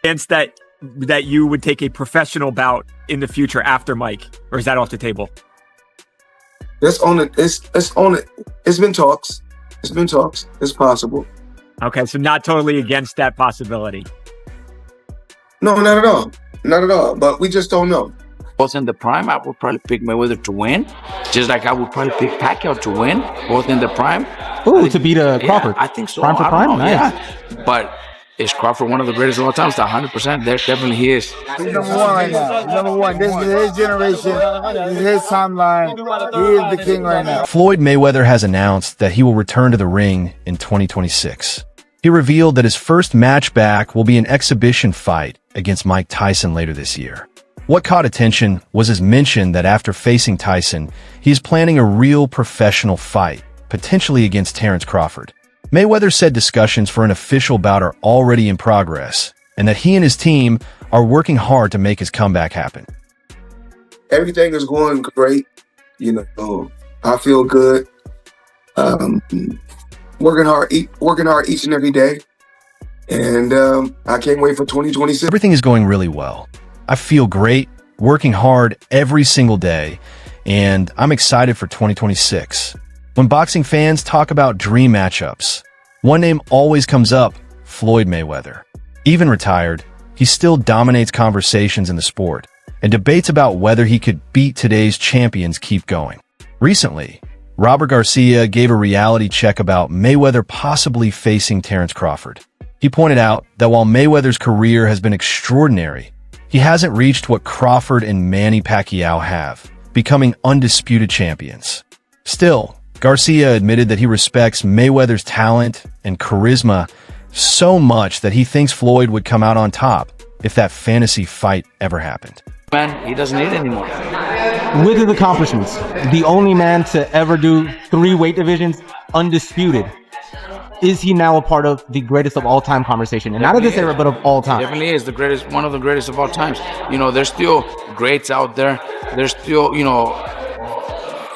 chance that you would take a professional bout in the future after Mike, or is that off the table? It's on it. It's on it. It's been talks. It's been talks. It's possible. Okay, so not totally against that possibility. No, not at all. Not at all. But we just don't know. Both in the prime, I would probably pick Mayweather to win, just like I would probably pick Pacquiao to win, both in the prime. Ooh, to beat Crawford. Yeah, I think so. Prime for prime? Nice. Yeah. But is Crawford one of the greatest of all time? 100%. There definitely he is. He's number one right now. He's number one. This is his generation. This is his timeline. He is the king right now. Floyd Mayweather has announced that he will return to the ring in 2026. He revealed that his first match back will be an exhibition fight against Mike Tyson later this year. What caught attention was his mention that after facing Tyson, he is planning a real professional fight, potentially against Terence Crawford. Mayweather said discussions for an official bout are already in progress, and that he and his team are working hard to make his comeback happen. Everything is going great. You know, I feel good. Working hard each and every day. And I can't wait for 2026. Everything is going really well. I feel great, working hard every single day, and I'm excited for 2026. When boxing fans talk about dream matchups, one name always comes up: Floyd Mayweather. Even retired, he still dominates conversations in the sport, and debates about whether he could beat today's champions keep going. Recently, Robert Garcia gave a reality check about Mayweather possibly facing Terence Crawford. He pointed out that while Mayweather's career has been extraordinary, he hasn't reached what Crawford and Manny Pacquiao have, becoming undisputed champions. Still, Garcia admitted that he respects Mayweather's talent and charisma so much that he thinks Floyd would come out on top if that fantasy fight ever happened. Man, he doesn't need it anymore. With his accomplishments, the only man to ever do 3 weight divisions undisputed. Is he now a part of the greatest of all time conversation? And not of this era, but of all time. Definitely is the greatest, one of the greatest of all times. You know, there's still greats out there. There's still, you know,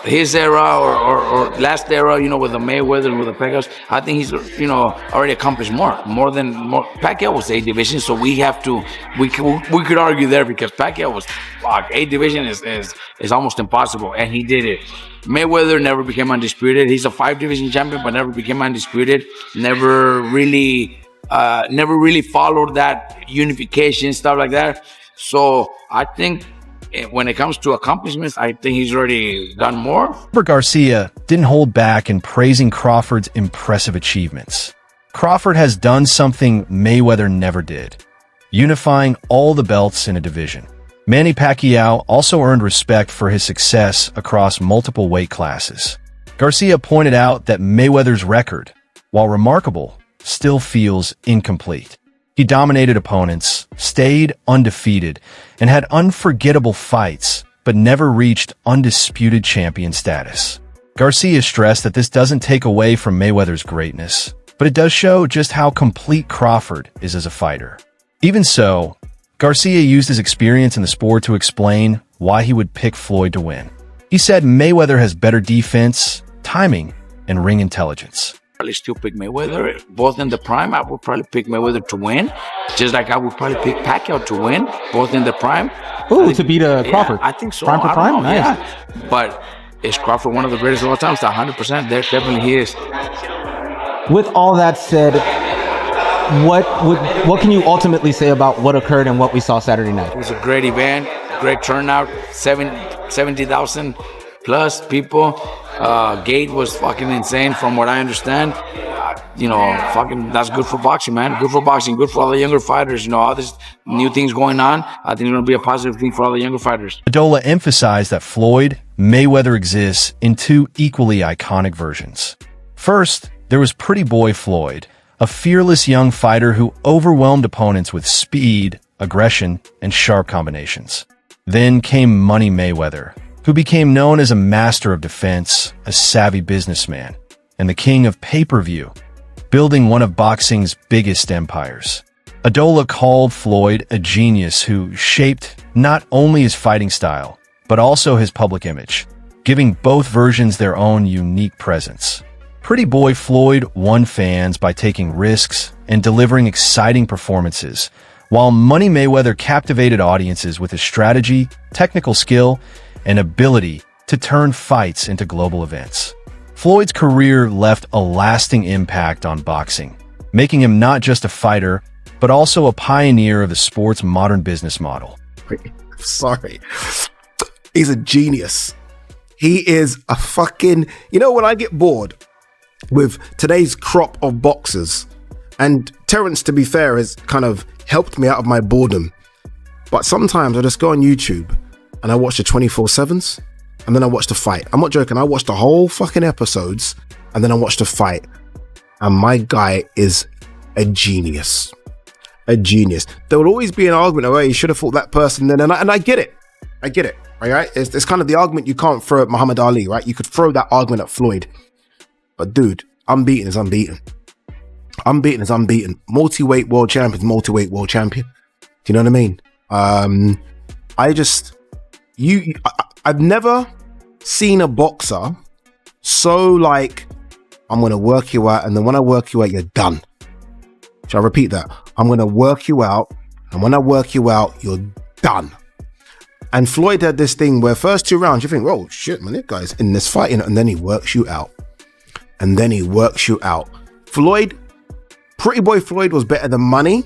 his era or last era, you know, with the Mayweather and with the Pacquiao. I think he's, you know, already accomplished more. Pacquiao was 8 division, so we could argue there because Pacquiao was, fuck, 8 division is almost impossible, and he did it. Mayweather never became undisputed. He's a 5 division champion, but never became undisputed. Never really followed that unification, stuff like that. So I think when it comes to accomplishments, I think he's already done more. Robert Garcia didn't hold back in praising Crawford's impressive achievements. Crawford has done something Mayweather never did, unifying all the belts in a division. Manny Pacquiao also earned respect for his success across multiple weight classes. Garcia pointed out that Mayweather's record, while remarkable, still feels incomplete. He dominated opponents, stayed undefeated, and had unforgettable fights, but never reached undisputed champion status. Garcia stressed that this doesn't take away from Mayweather's greatness, but it does show just how complete Crawford is as a fighter. Even so, Garcia used his experience in the sport to explain why he would pick Floyd to win. He said Mayweather has better defense, timing, and ring intelligence. Probably still pick Mayweather, both in the prime. I would probably pick Mayweather to win, just like I would probably pick Pacquiao to win, both in the prime. Ooh, to beat Crawford. I think so. Prime for prime? Nice. Yeah. But is Crawford one of the greatest of all time? 100%. There definitely he is. With all that said, what can you ultimately say about what occurred and what we saw Saturday night? It was a great event, great turnout, 70,000 plus people. Gate was fucking insane from what I understand. You know, fucking that's good for boxing, man. Good for boxing, good for all the younger fighters. You know, all these new things going on. I think it's going to be a positive thing for all the younger fighters. Adola emphasized that Floyd Mayweather exists in 2 equally iconic versions. First, there was Pretty Boy Floyd, a fearless young fighter who overwhelmed opponents with speed, aggression, and sharp combinations. Then came Money Mayweather, who became known as a master of defense, a savvy businessman, and the king of pay-per-view, building one of boxing's biggest empires. Adola called Floyd a genius who shaped not only his fighting style, but also his public image, giving both versions their own unique presence. Pretty Boy Floyd won fans by taking risks and delivering exciting performances, while Money Mayweather captivated audiences with his strategy, technical skill, and ability to turn fights into global events. Floyd's career left a lasting impact on boxing, making him not just a fighter, but also a pioneer of the sport's modern business model. Sorry. He's a genius. He is a fucking... You know, when I get bored with today's crop of boxers, and Terence, to be fair, has kind of helped me out of my boredom, but sometimes I just go on YouTube and I watch the 24/7s, and then I watch the fight. I'm not joking. I watch the whole fucking episodes, and then I watch the fight. And my guy is a genius. A genius. There will always be an argument of, oh, you should have fought that person then. And I get it. I get it. Right? It's kind of the argument you can't throw at Muhammad Ali, right? You could throw that argument at Floyd. But dude, unbeaten is unbeaten. Unbeaten is unbeaten. Multi-weight world champion is multi-weight world champion. Do you know what I mean? I've never seen a boxer so like, I'm going to work you out, and then when I work you out, you're done. Shall I repeat that? I'm going to work you out, and when I work you out, you're done. And Floyd had this thing where first 2 rounds, you think, oh shit, man, this guy's in this fighting, and then he works you out. And then he works you out. Floyd, Pretty Boy Floyd was better than Money,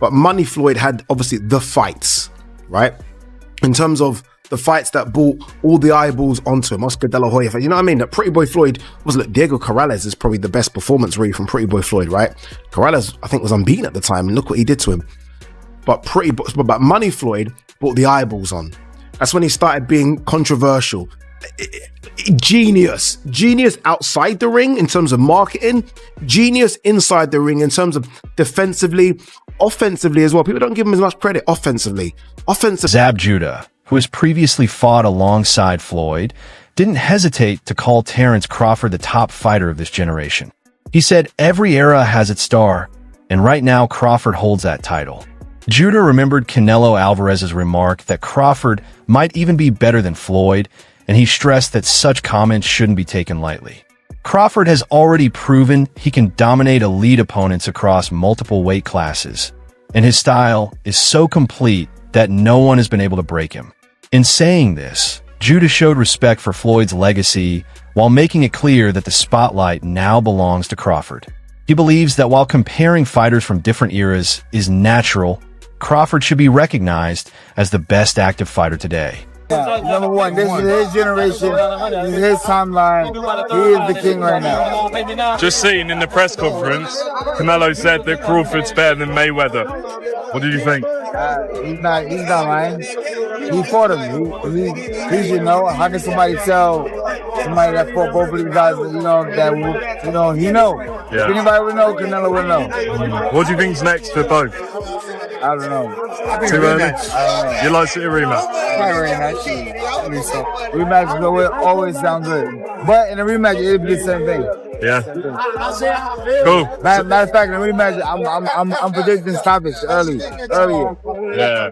but Money Floyd had obviously the fights, right? In terms of the fights that brought all the eyeballs onto him, Oscar De La Hoya, you know what I mean? That Pretty Boy Floyd was, look, Diego Corrales is probably the best performance really from Pretty Boy Floyd, right? Corrales, I think, was unbeaten at the time, and look what he did to him. But Money Floyd brought the eyeballs on. That's when he started being controversial. Genius outside the ring in terms of marketing, genius inside the ring in terms of defensively, offensively as well. People don't give him as much credit offensively. Zab Judah, who has previously fought alongside Floyd, didn't hesitate to call Terence Crawford the top fighter of this generation. He said every era has its star, and right now Crawford holds that title. Judah remembered Canelo Alvarez's remark that Crawford might even be better than Floyd, and he stressed that such comments shouldn't be taken lightly. Crawford has already proven he can dominate elite opponents across multiple weight classes, and his style is so complete that no one has been able to break him. In saying this, Judah showed respect for Floyd's legacy while making it clear that the spotlight now belongs to Crawford. He believes that while comparing fighters from different eras is natural, Crawford should be recognized as the best active fighter today. Yeah, number one, this is his generation, this is his timeline. He is the king right now. Just seeing in the press conference, Canelo said that Crawford's better than Mayweather. What did you think? He's not lying. He fought him. He should know. How can somebody tell somebody that fought both of these guys, he know. Yeah. If anybody would know, Canelo would know. What do you think's next for both? I don't know. Too early? You like to see a rematch? Rematch will always sound good. But in a rematch, it'll be the same thing. Yeah. Cool. Matter of fact, in a rematch, I'm predicting stoppage earlier. Yeah.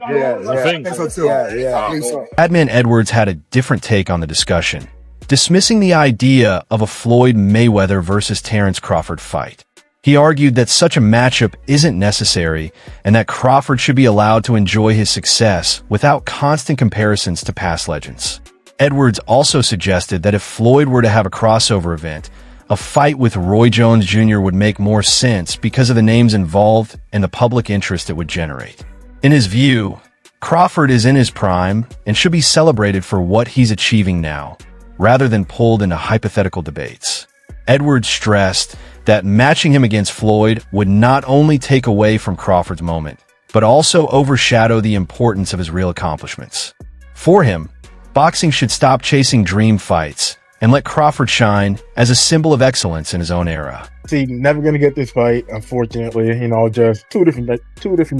I think so too. Yeah. I think so. Adman Edwards had a different take on the discussion, dismissing the idea of a Floyd Mayweather versus Terence Crawford fight. He argued that such a matchup isn't necessary and that Crawford should be allowed to enjoy his success without constant comparisons to past legends. Edwards also suggested that if Floyd were to have a crossover event, a fight with Roy Jones Jr. would make more sense because of the names involved and the public interest it would generate. In his view, Crawford is in his prime and should be celebrated for what he's achieving now, rather than pulled into hypothetical debates. Edwards stressed that matching him against Floyd would not only take away from Crawford's moment, but also overshadow the importance of his real accomplishments. For him, boxing should stop chasing dream fights and let Crawford shine as a symbol of excellence in his own era. See, never gonna get this fight, unfortunately. Just two different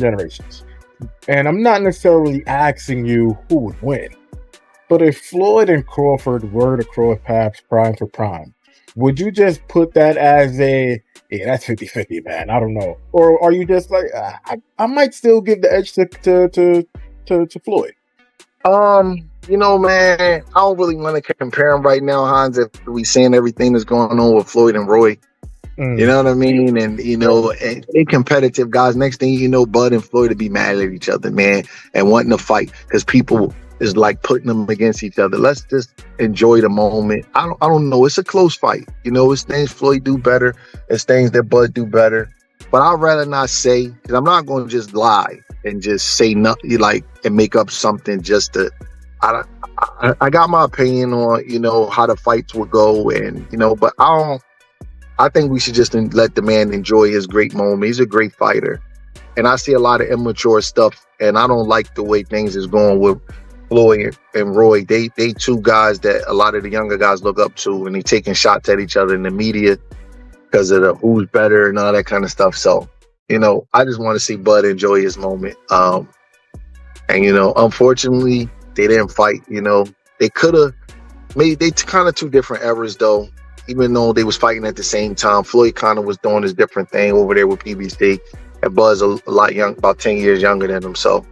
generations. And I'm not necessarily asking you who would win, but if Floyd and Crawford were to cross paths prime for prime, would you just put that as that's 50-50, man? I don't know. Or are you just like, I might still give the edge to Floyd? Man, I don't really want to compare them right now, Hans, if we seeing everything that's going on with Floyd and Roy. You know what I mean? And, you know, and competitive guys, next thing you know, Bud and Floyd to be mad at each other, man, and wanting to fight because people is like putting them against each other. Let's just enjoy the moment. I don't know. It's a close fight. You know, it's things Floyd do better. It's things that Bud do better. But I'd rather not say, because I'm not going to just lie and just say nothing, like, and make up something just to, I got my opinion on, you know, how the fights will go, and, you know, but I think we should just let the man enjoy his great moment. He's a great fighter. And I see a lot of immature stuff, and I don't like the way things is going with Floyd and Roy. They two guys that a lot of the younger guys look up to, and they taking shots at each other in the media because of the who's better and all that kind of stuff. So, you know, I just want to see Bud enjoy his moment. And, you know, unfortunately, they didn't fight. You know, they could have made, they kind of two different eras, though. Even though they was fighting at the same time, Floyd kind of was doing his different thing over there with PBC, and Bud's a lot young, about 10 years younger than him. So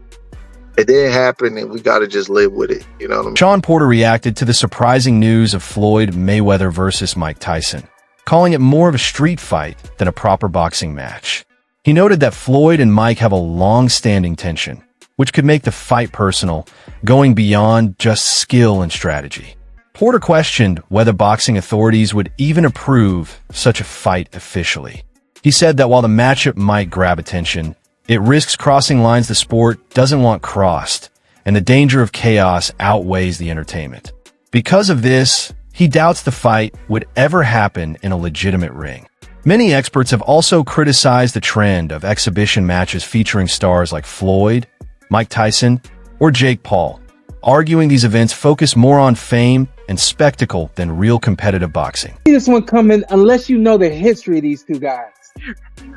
it didn't happen, and we got to just live with it. You know what I mean? Sean Porter reacted to the surprising news of Floyd Mayweather versus Mike Tyson, calling it more of a street fight than a proper boxing match. He noted that Floyd and Mike have a long-standing tension, which could make the fight personal, going beyond just skill and strategy. Porter questioned whether boxing authorities would even approve such a fight officially. He said that while the matchup might grab attention, it risks crossing lines the sport doesn't want crossed, and the danger of chaos outweighs the entertainment. Because of this, he doubts the fight would ever happen in a legitimate ring. Many experts have also criticized the trend of exhibition matches featuring stars like Floyd, Mike Tyson, or Jake Paul, arguing these events focus more on fame and spectacle than real competitive boxing. This one coming unless you know the history of these two guys.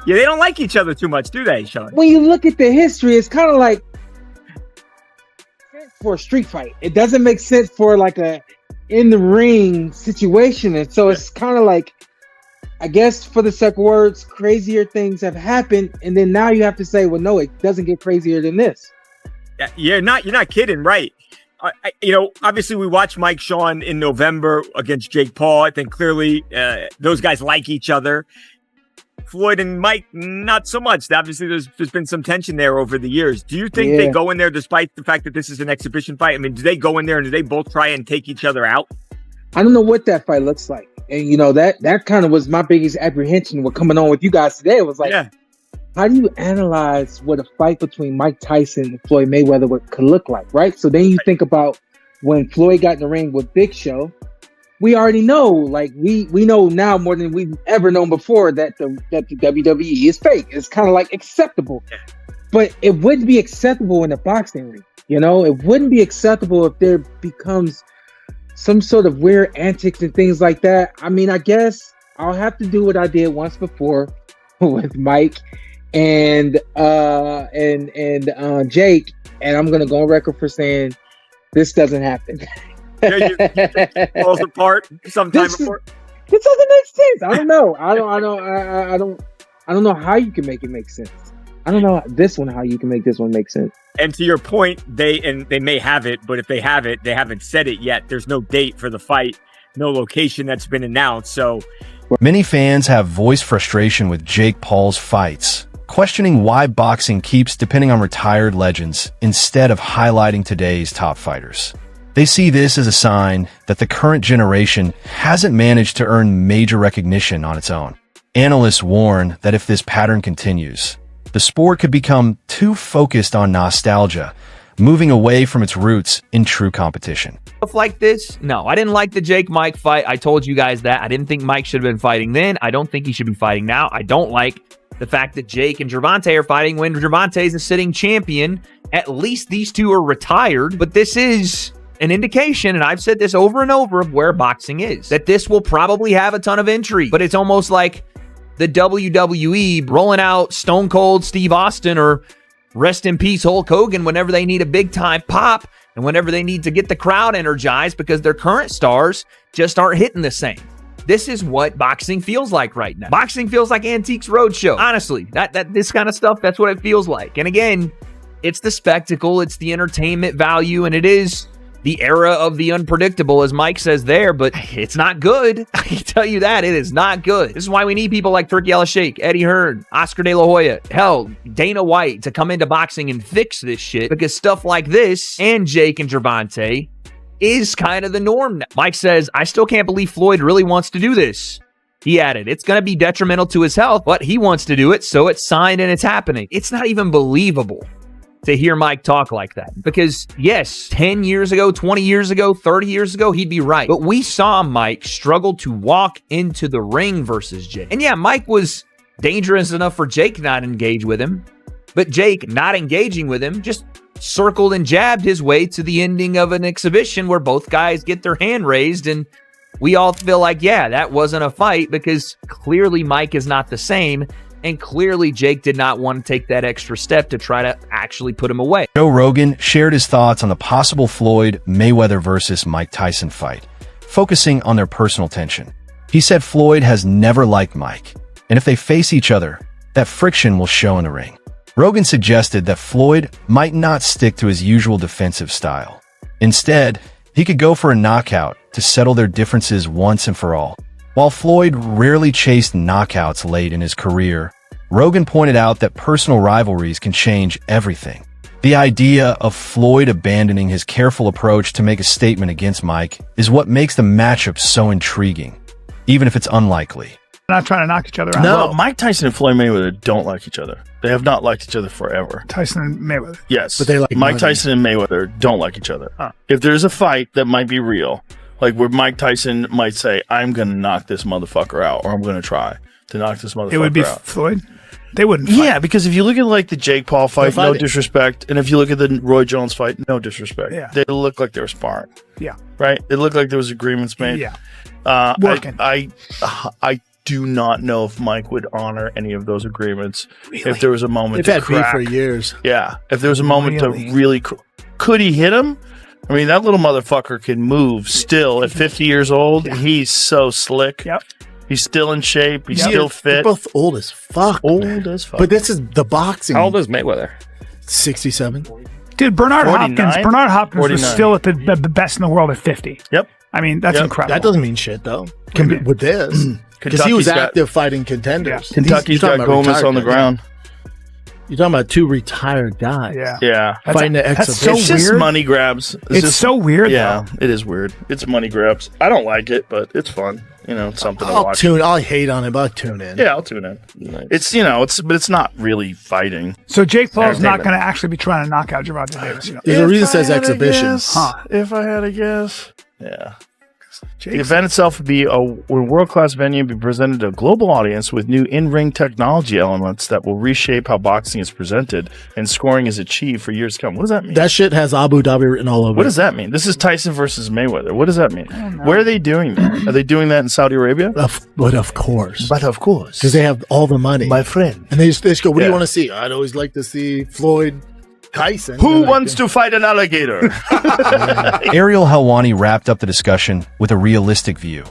Yeah, they don't like each other too much, do they, Sean? When you look at the history, it's kind of like for a street fight. It doesn't make sense for like a in the ring situation, and so it's kind of like, I guess for the sake of words, crazier things have happened, and then now you have to say, well, no, it doesn't get crazier than this. Yeah, you're not kidding, right? You know, obviously we watched Mike Sean in November against Jake Paul. I think clearly those guys like each other. Floyd and Mike, not so much. Obviously, there's been some tension there over the years. Do you think they go in there despite the fact that this is an exhibition fight? I mean, do they go in there and do they both try and take each other out? I don't know what that fight looks like. And, you know, that kind of was my biggest apprehension with coming on with you guys today. It was like, how do you analyze what a fight between Mike Tyson and Floyd Mayweather could look like, right? So then you think about when Floyd got in the ring with Big Show, we already know, like we know now more than we've ever known before that the WWE is fake. It's kind of like acceptable, but it wouldn't be acceptable in a boxing ring. You know, it wouldn't be acceptable if there becomes some sort of weird antics and things like that. I mean, I guess I'll have to do what I did once before with Mike and Jake, and I'm gonna go on record for saying this doesn't happen. You falls apart sometime before. It doesn't make sense. I don't know. I don't know how you can make it make sense. I don't know how you can make this one make sense. And to your point, they may have it, but if they have it, they haven't said it yet. There's no date for the fight, no location that's been announced. So many fans have voiced frustration with Jake Paul's fights, questioning why boxing keeps depending on retired legends instead of highlighting today's top fighters. They see this as a sign that the current generation hasn't managed to earn major recognition on its own. Analysts warn that if this pattern continues, the sport could become too focused on nostalgia, moving away from its roots in true competition. Stuff like this? No, I didn't like the Jake-Mike fight. I told you guys that. I didn't think Mike should have been fighting then. I don't think he should be fighting now. I don't like the fact that Jake and Gervonta are fighting when Gervonta is a sitting champion. At least these two are retired, but this is an indication, and I've said this over and over, of where boxing is. That this will probably have a ton of intrigue, but it's almost like the WWE rolling out Stone Cold Steve Austin or rest in peace Hulk Hogan whenever they need a big time pop and whenever they need to get the crowd energized because their current stars just aren't hitting the same. This is what boxing feels like right now. Boxing feels like Antiques Roadshow. Honestly, this kind of stuff, that's what it feels like. And again, it's the spectacle, it's the entertainment value, and it is the era of the unpredictable, as Mike says there, but it's not good. I can tell you that. It is not good. This is why we need people like Turkey Al-Sheikh, Eddie Hearn, Oscar De La Hoya, hell, Dana White to come into boxing and fix this shit, because stuff like this and Jake and Gervonta is kind of the norm now. Mike says, I still can't believe Floyd really wants to do this. He added, it's going to be detrimental to his health, but he wants to do it, so it's signed and it's happening. It's not even believable to hear Mike talk like that. Because yes, 10 years ago, 20 years ago, 30 years ago, he'd be right. But we saw Mike struggle to walk into the ring versus Jake. And yeah, Mike was dangerous enough for Jake not engage with him. But Jake not engaging with him just circled and jabbed his way to the ending of an exhibition where both guys get their hand raised, and we all feel like, yeah, that wasn't a fight, because clearly Mike is not the same, and clearly Jake did not want to take that extra step to try to actually put him away. Joe Rogan shared his thoughts on the possible Floyd Mayweather versus Mike Tyson fight, focusing on their personal tension. He said Floyd has never liked Mike, and if they face each other, that friction will show in the ring. Rogan suggested that Floyd might not stick to his usual defensive style. Instead, he could go for a knockout to settle their differences once and for all. While Floyd rarely chased knockouts late in his career, Rogan pointed out that personal rivalries can change everything. The idea of Floyd abandoning his careful approach to make a statement against Mike is what makes the matchup so intriguing, even if it's unlikely. Not trying to knock each other out. No, Mike Tyson and Floyd Mayweather don't like each other. They have not liked each other forever. Tyson and Mayweather. Yes. But they like Mike money. Tyson and Mayweather don't like each other. If there's a fight that might be real, like where Mike Tyson might say, I'm going to knock this motherfucker out, or I'm going to try to knock this motherfucker out. It would be Floyd. They wouldn't fight. Yeah, because if you look at like the Jake Paul fight, They'll no fight it. disrespect. And if you look at the Roy Jones fight, no disrespect. Yeah. They look like they were sparring. Yeah. Right? It looked like there was agreements made. Yeah. Working. I do not know if Mike would honor any of those agreements. Really? If there was a moment They've to had beef crack. for years. Yeah. If there was a moment to really... Could he hit him? I mean, that little motherfucker can move still at 50 years old. Yeah. He's so slick. Yep. He's still in shape. He's still fit. They're both old as fuck. As fuck. But this is the boxing. How old is Mayweather? 67. Dude, Bernard 49? Hopkins was 49. still at the best in the world at 50. Yep. I mean, that's incredible. That doesn't mean shit, though. With this. Because he was active fighting contenders. Yeah. Kentucky's got Gomez on the ground. You're talking about two retired guys. Yeah. Fighting the that's exhibition. so It's just weird. money grabs. It's just, so weird, Yeah, though. it is weird. It's money grabs. I don't like it, but it's fun. You know, it's something to watch. I'll hate on it, but I'll tune in. Yeah, I'll tune in. It's, but it's not really fighting. So Jake Paul's not Entertainment. going to actually be trying to knock out Gervonta Davis. There's a reason it says exhibition. If I had a guess. Yeah. The event itself would be a world-class venue and be presented to a global audience with new in-ring technology elements that will reshape how boxing is presented and scoring is achieved for years to come. What does that mean? That shit has Abu Dhabi written all over What it. does that mean? This is Tyson versus Mayweather. What does that mean? Where are they doing that? Are they doing that in Saudi Arabia? But of course. But of course. Because they have all the money. My friend. And they just go, what do Yeah. you want to see? I'd always like to see Floyd Tyson. Who wants to fight an alligator? Ariel Helwani wrapped up the discussion with a realistic view,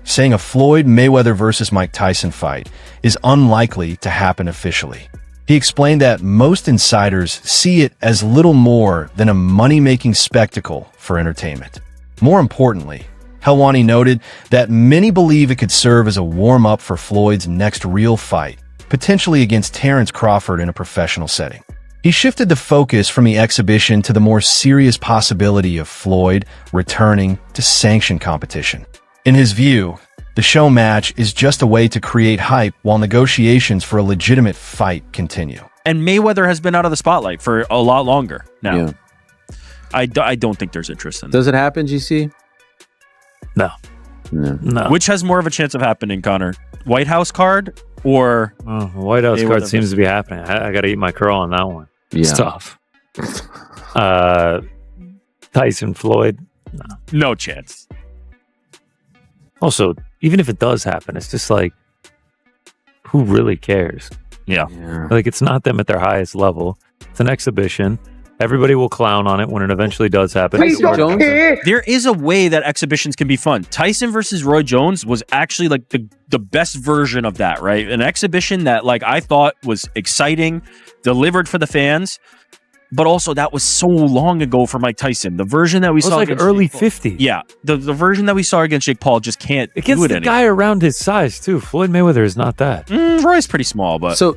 saying a Floyd Mayweather versus Mike Tyson fight is unlikely to happen officially. He explained that most insiders see it as little more than a money-making spectacle for entertainment. More importantly, Helwani noted that many believe it could serve as a warm-up for Floyd's next real fight, potentially against Terence Crawford in a professional setting. He shifted the focus from the exhibition to the more serious possibility of Floyd returning to sanctioned competition. In his view, the show match is just a way to create hype while negotiations for a legitimate fight continue. And Mayweather has been out of the spotlight for a lot longer now. Yeah. I don't think there's interest in that. Does it happen, GC? No. Which has more of a chance of happening, Connor? White House card or White House card seems to be happening. I got to eat my curl on that one. It's tough. Tyson Floyd, no chance. Also, even if it does happen, it's just like, who really cares? Yeah. Like, it's not them at their highest level. It's an exhibition. Everybody will clown on it when it eventually does happen. There is a way that exhibitions can be fun. Tyson versus Roy Jones was actually like the best version of that, right? An exhibition that like I thought was exciting, delivered for the fans. but also that was so long ago for Mike Tyson. The version that we saw like against early Jake Paul- 50s. Yeah, the version that we saw against Jake Paul just can't Against do it the anymore. guy around his size too. Floyd Mayweather is not that. Roy's pretty small, but So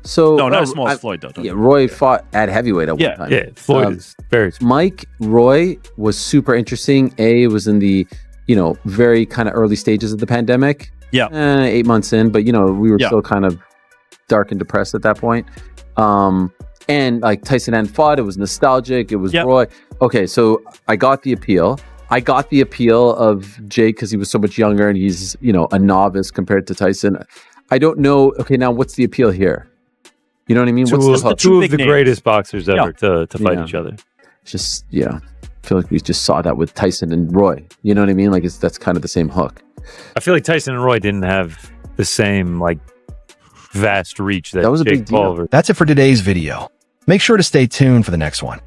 no, not as small as Floyd though. Yeah, Roy fought at heavyweight at Yeah, one time. Yeah, Floyd is very. Mike Roy was super interesting. It was in the very kind of early stages of the pandemic. Yeah, 8 months in, but we were Yeah. still kind of dark and depressed at that point. And like Tyson hadn't fought, it was nostalgic. It was Roy. Okay, so I got the appeal. I got the appeal of Jake because he was so much younger and he's a novice compared to Tyson. I don't know. Okay, now what's the appeal here? You know what I mean? Two of the greatest boxers ever to fight Yeah. each other. Just I feel like we just saw that with Tyson and Roy. You know what I mean? Like that's kind of the same hook. I feel like Tyson and Roy didn't have the same like vast reach that was a Jake big deal. Paul. That's it for today's video. Make sure to stay tuned for the next one.